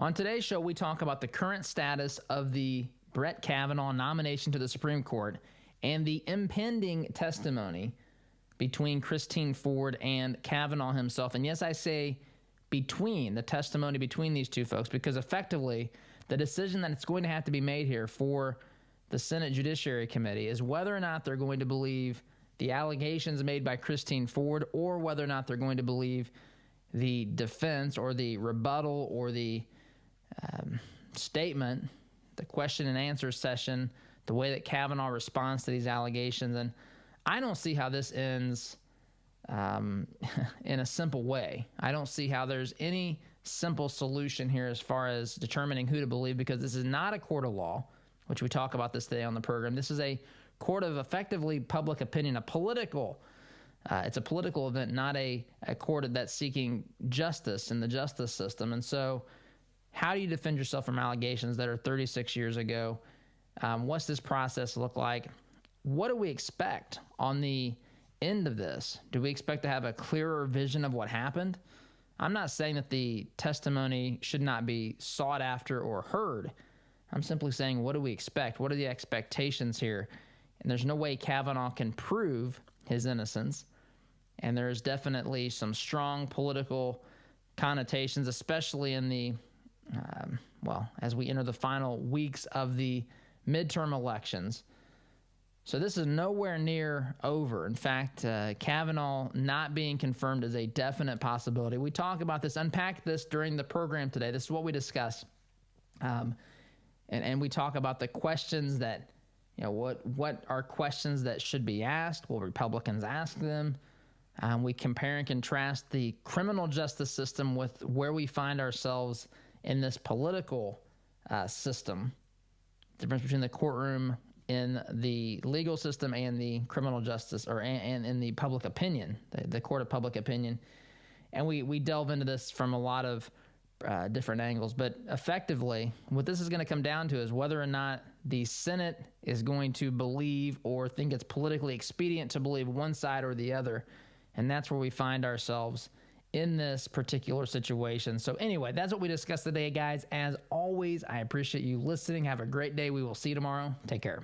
On today's show, we talk about the current status of the Brett Kavanaugh nomination to the Supreme Court and the impending testimony between Christine Ford and Kavanaugh himself. And yes, I say between, the testimony between these two folks, because effectively the decision that it's going to have to be made here for the Senate Judiciary Committee is whether or not they're going to believe the allegations made by Christine Ford or whether or not they're going to believe the defense or the rebuttal or the statement, the question and answer session, the way that Kavanaugh responds to these allegations. And I don't see how this ends in a simple way. I don't see how there's any simple solution here as far as determining who to believe, because this is not a court of law, which we talk about this today on the program. This is a court of effectively public opinion, it's a political event, not a court that's seeking justice in the justice system. And so how do you defend yourself from allegations that are 36 years ago? What's this process look like? What do we expect on the end of this? Do we expect to have a clearer vision of what happened? I'm not saying that the testimony should not be sought after or heard. I'm simply saying, what do we expect? What are the expectations here? And there's no way Kavanaugh can prove his innocence. And there's definitely some strong political connotations, especially in the, as we enter the final weeks of the midterm elections. So this is nowhere near over. In fact, Kavanaugh not being confirmed is a definite possibility. We talk about this, unpack this during the program today. This is what we discuss. And we talk about the questions that, what are questions that should be asked? Will Republicans ask them? We compare and contrast the criminal justice system with where we find ourselves in this political system. The difference between the courtroom in the legal system and the criminal justice, and in the public opinion, the court of public opinion. And we delve into this from a lot of different angles. But effectively, what this is going to come down to is whether or not the Senate is going to believe or think it's politically expedient to believe one side or the other. And that's where we find ourselves in this particular situation. So anyway, that's what we discussed today, guys. As always, I appreciate you listening. Have a great day. We will see you tomorrow. Take care.